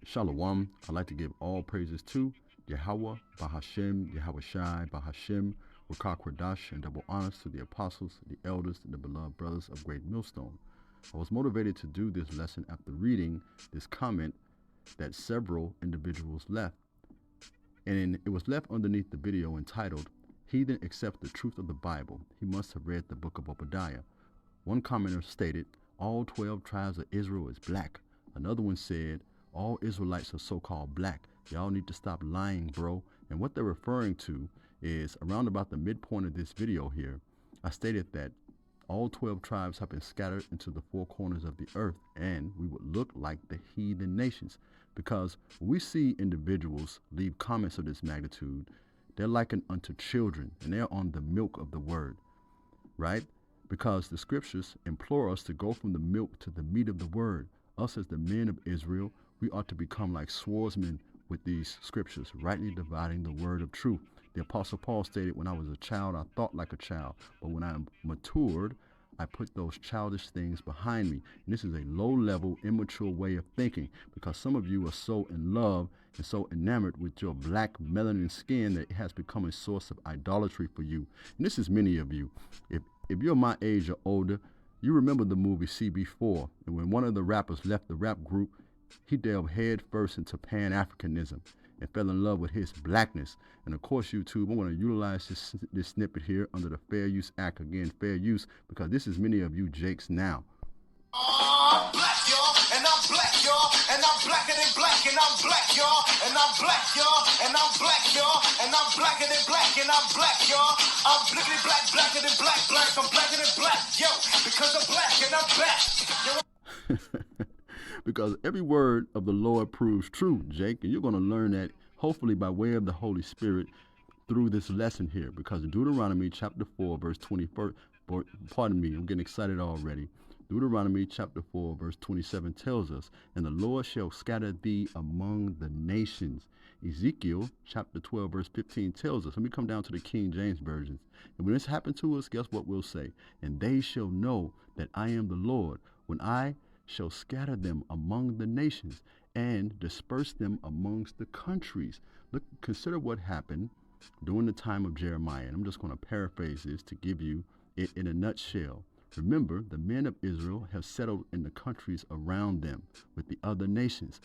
Shalom. I'd like to give all praises to Yahweh, Bahashem, Yahweh Shai, Bahashem, Wakar Kwadash, and double honors to the apostles, the elders, and the beloved brothers of Great Millstone. I was motivated to do this lesson after reading this comment that several individuals left. And it was left underneath the video entitled, Heathen Accept the Truth of the Bible. He must have read the book of Obadiah. One commenter stated, all 12 tribes of Israel is black. Another one said, all Israelites are so-called black. Y'all need to stop lying, bro. And what they're referring to is around about the midpoint of this video here, I stated that all 12 tribes have been scattered into the four corners of the earth, and we would look like the heathen nations. Because when we see individuals leave comments of this magnitude, they're likened unto children, and they're on the milk of the word, right? Because the scriptures implore us to go from the milk to the meat of the word. Us as the men of Israel, we ought to become like swordsmen with these scriptures, rightly dividing the word of truth. The Apostle Paul stated, when I was a child, I thought like a child, but when I matured, I put those childish things behind me. And this is a low-level, immature way of thinking, because some of you are so in love and so enamored with your black melanin skin that it has become a source of idolatry for you. And this is many of you. If you're my age or older, you remember the movie CB4, and when one of the rappers left the rap group, he delved head first into Pan-Africanism and fell in love with his blackness. And of course, YouTube, I'm going to utilize this snippet here under the Fair Use Act. Again, fair use, because this is many of you Jakes now. I'm black, y'all, and I'm black, y'all, and I'm blacker than black, and I'm black, y'all, and I'm black, y'all, and I'm black, y'all, and I'm blacker than black, and I'm black, y'all. I'm blickety black, blacker than black, black, I'm blacker than black, yo, because I'm black and I'm back. Because every word of the Lord proves true, Jake, and you're going to learn that hopefully by way of the Holy Spirit through this lesson here. Because in Deuteronomy chapter 4, verse 21, pardon me, I'm getting excited already. Deuteronomy chapter 4, verse 27 tells us, and the Lord shall scatter thee among the nations. Ezekiel chapter 12, verse 15 tells us, let me come down to the King James versions. And when this happened to us, guess what we'll say? And they shall know that I am the Lord, when I shall scatter them among the nations and disperse them amongst the countries. Look, consider what happened during the time of Jeremiah. And I'm just going to paraphrase this to give you it in a nutshell. Remember, the men of Israel have settled in the countries around them with the other nations.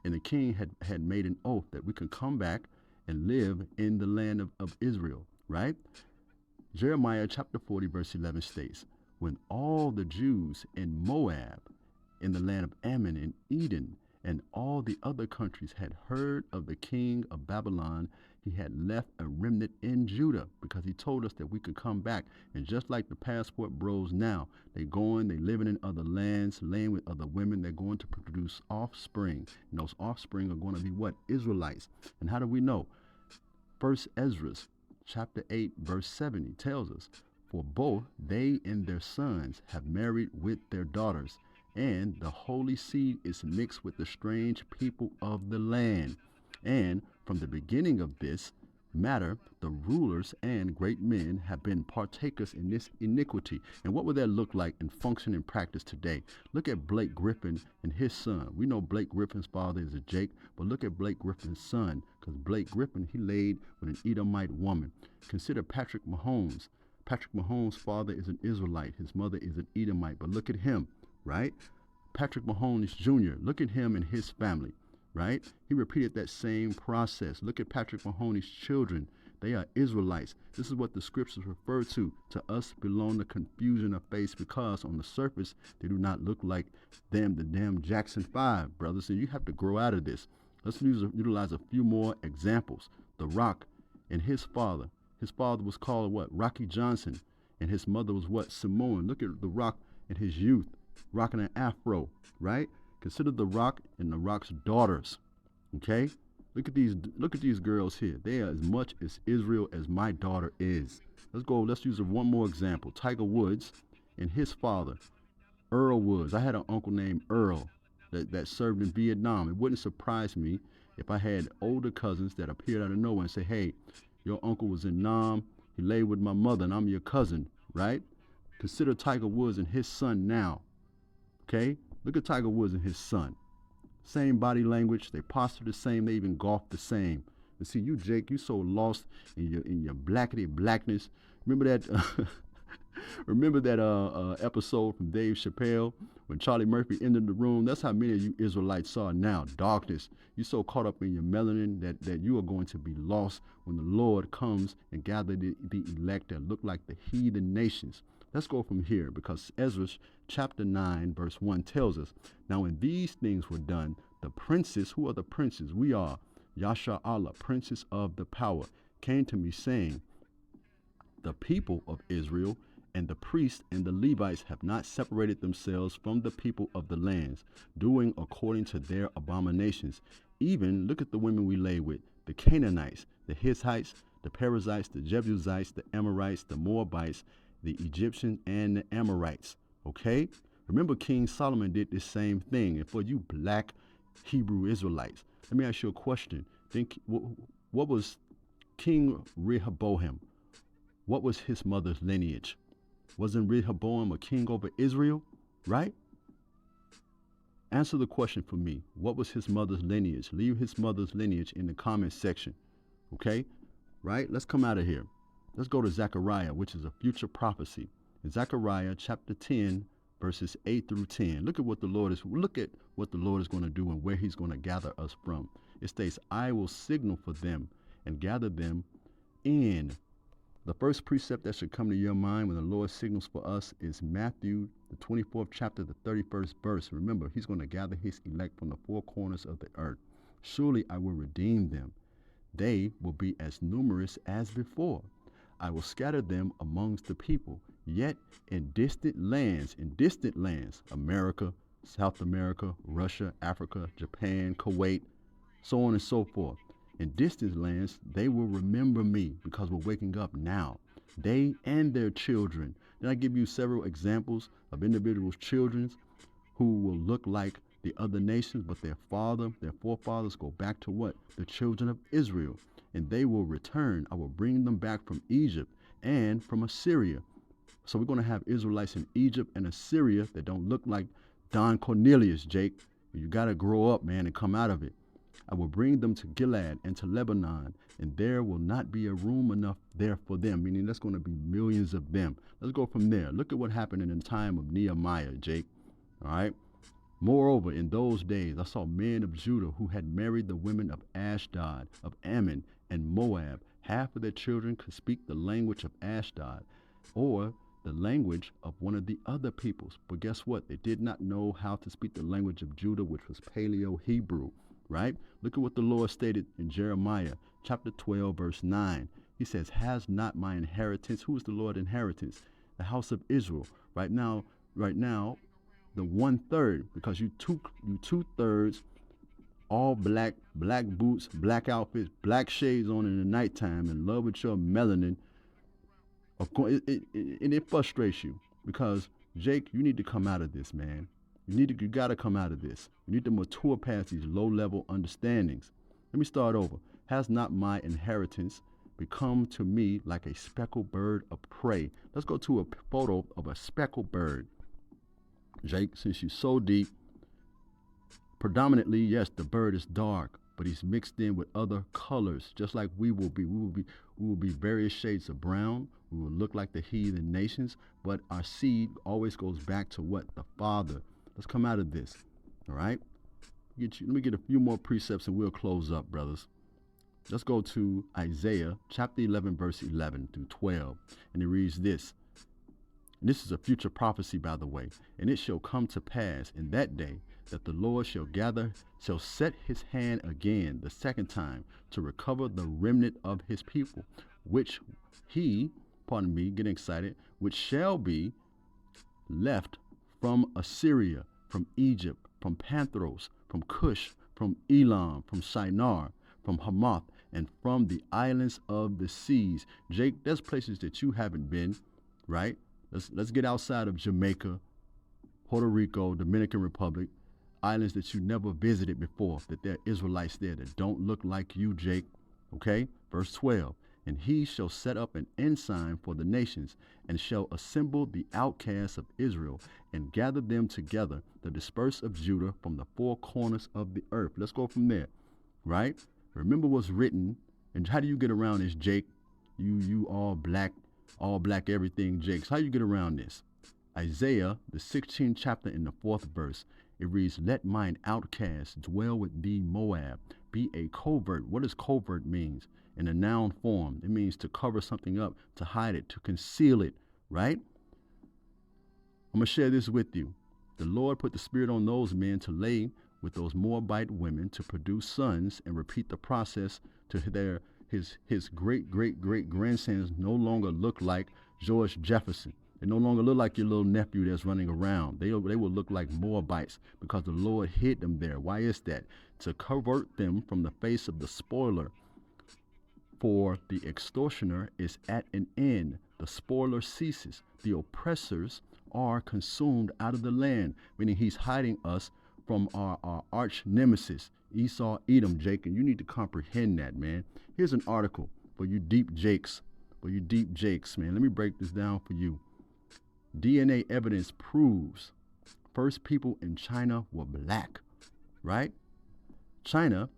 And the king had made an oath that we can come back and live in the land of Israel, right? Jeremiah chapter 40, verse 11 states, when all the Jews in Moab, in the land of Ammon and Eden, and all the other countries had heard of the king of Babylon, he had left a remnant in Judah, because he told us that we could come back. And just like the passport bros now, they going, they living in other lands, laying with other women, they're going to produce offspring. And those offspring are going to be what? Israelites. And how do we know? First Ezra chapter 8, verse 70 tells us, for both they and their sons have married with their daughters, and the holy seed is mixed with the strange people of the land. And from the beginning of this matter, the rulers and great men have been partakers in this iniquity. And what would that look like and function in practice today? Look at Blake Griffin and his son. We know Blake Griffin's father is a Jake, but look at Blake Griffin's son, because Blake Griffin, he laid with an Edomite woman. Consider Patrick Mahomes. Patrick Mahomes' father is an Israelite. His mother is an Edomite. But look at him, right? Patrick Mahomes Jr., look at him and his family, right? He repeated that same process. Look at Patrick Mahomes' children. They are Israelites. This is what the scriptures refer to. To us belong the confusion of face, because on the surface, they do not look like them, the damn Jackson 5, brothers. And you have to grow out of this. Let's utilize a few more examples. The Rock and his father. His father was called what? Rocky Johnson. And his mother was what? Samoan. Look at The Rock in his youth, rocking an afro, right? Consider The Rock and The Rock's daughters, okay? Look at these girls here. They are as much as Israel as my daughter is. Let's use one more example. Tiger Woods and his father, Earl Woods. I had an uncle named Earl that served in Vietnam. It wouldn't surprise me if I had older cousins that appeared out of nowhere and say, hey, your uncle was in Nam, he laid with my mother, and I'm your cousin, right? Consider Tiger Woods and his son now, okay? Look at Tiger Woods and his son. Same body language. They posture the same. They even golf the same. And see, you, Jake, you so lost in your blackety blackness. Remember that? Remember that episode from Dave Chappelle when Charlie Murphy entered the room? That's how many of you Israelites are now. Darkness. You're so caught up in your melanin that you are going to be lost when the Lord comes and gather the elect that look like the heathen nations. Let's go from here, because Ezra chapter 9 verse 1 tells us, now when these things were done, the princes, who are the princes? We are Yasha Allah, princes of the power, came to me saying, the people of Israel and the priests and the Levites have not separated themselves from the people of the lands, doing according to their abominations. Even, look at the women we lay with, the Canaanites, the Hittites, the Perizzites, the Jebusites, the Amorites, the Moabites, the Egyptians, and the Amorites. Okay? Remember, King Solomon did this same thing. And for you black Hebrew Israelites, let me ask you a question. Think, what was King Rehoboam? What was his mother's lineage? Wasn't Rehoboam a king over Israel? Right? Answer the question for me. What was his mother's lineage? Leave his mother's lineage in the comment section. Okay? Right? Let's come out of here. Let's go to Zechariah, which is a future prophecy. In Zechariah chapter 10, verses 8 through 10. Look at what the Lord is going to do and where he's going to gather us from. It states, I will signal for them and gather them in. The first precept that should come to your mind when the Lord signals for us is Matthew, the 24th chapter, the 31st verse. Remember, he's going to gather his elect from the four corners of the earth. Surely I will redeem them. They will be as numerous as before. I will scatter them amongst the people, yet in distant lands, America, South America, Russia, Africa, Japan, Kuwait, so on and so forth. In distant lands, they will remember me, because we're waking up now. They and their children. Then I give you several examples of individuals' children who will look like the other nations, but their forefathers go back to what? The children of Israel. And they will return. I will bring them back from Egypt and from Assyria. So we're going to have Israelites in Egypt and Assyria that don't look like Don Cornelius, Jake. You got to grow up, man, and come out of it. I will bring them to Gilead and to Lebanon, and there will not be a room enough there for them, meaning there's going to be millions of them. Let's go from there. Look at what happened in the time of Nehemiah, Jake. All right. Moreover, in those days, I saw men of Judah who had married the women of Ashdod, of Ammon, and Moab. Half of their children could speak the language of Ashdod or the language of one of the other peoples. But guess what? They did not know how to speak the language of Judah, which was Paleo-Hebrew. Right? Look at what the Lord stated in Jeremiah chapter 12, verse 9. He says, has not my inheritance, who is the Lord's inheritance? The house of Israel. Right now, the 1/3, because you two-thirds, all black boots, black outfits, black shades on in the nighttime, in love with your melanin. Of course, it frustrates you, because, Jake, you need to come out of this, man. You got to come out of this. You need to mature past these low-level understandings. Let me start over. Has not my inheritance become to me like a speckled bird of prey? Let's go to a photo of a speckled bird. Jake, since you're so deep, predominantly, yes, the bird is dark, but he's mixed in with other colors, just like we will be. We will be various shades of brown. We will look like the heathen nations, but our seed always goes back to what? The Father. Let's come out of this, all right? Let me get a few more precepts and we'll close up, brothers. Let's go to Isaiah chapter 11, verse 11 through 12. And it reads this. And this is a future prophecy, by the way. And it shall come to pass in that day that the Lord shall set his hand again the second time to recover the remnant of his people, which he, pardon me, getting excited, which shall be left from Assyria, from Egypt, from Panthros, from Cush, from Elam, from Shinar, from Hamath, and from the islands of the seas. Jake, there's places that you haven't been, right? Let's get outside of Jamaica, Puerto Rico, Dominican Republic, islands that you never visited before, that there are Israelites there that don't look like you, Jake. Okay? Verse 12. And he shall set up an ensign for the nations, and shall assemble the outcasts of Israel, and gather them together, the dispersed of Judah from the four corners of the earth. Let's go from there, right? Remember what's written. And how do you get around this, Jake? You all black everything, Jakes. How you get around this? Isaiah, the 16th chapter in the 4th verse, it reads, let mine outcasts dwell with thee, Moab. Be a covert. What does covert means? In a noun form, it means to cover something up, to hide it, to conceal it, right? I'm going to share this with you. The Lord put the spirit on those men to lay with those Moabite women to produce sons and repeat the process to his great grandsons no longer look like George Jefferson. They no longer look like your little nephew that's running around. They will look like Moabites because the Lord hid them there. Why is that? To covert them from the face of the spoiler. For the extortioner is at an end. The spoiler ceases. The oppressors are consumed out of the land, meaning he's hiding us from our arch nemesis, Esau, Edom, Jake. And you need to comprehend that, man. Here's an article for you deep Jakes, man. Let me break this down for you. DNA evidence proves first people in China were black, right? China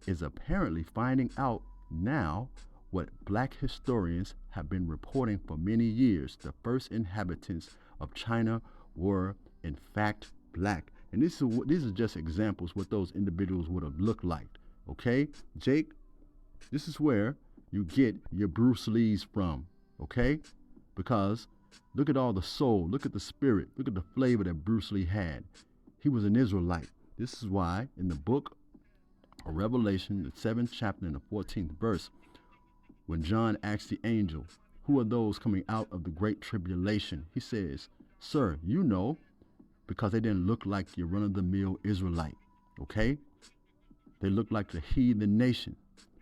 is apparently finding out now what black historians have been reporting for many years. The first inhabitants of China were, in fact, black. And these are just examples what those individuals would have looked like. Okay, Jake, this is where you get your Bruce Lees from, okay? Because look at all the soul, look at the spirit, look at the flavor that Bruce Lee had. He was an Israelite. This is why in the book of Revelation, the 7th chapter and the 14th verse, when John asks the angel, who are those coming out of the great tribulation? He says, sir, you know, because they didn't look like your run-of-the-mill Israelite, okay? They looked like the heathen nation,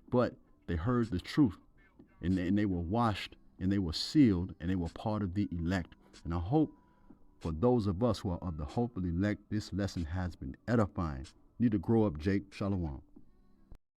but they heard the truth, and they were washed, and they were sealed, and they were part of the elect. And I hope for those of us who are of the hopeful elect, this lesson has been edifying. You need to grow up, Jake. Shalom.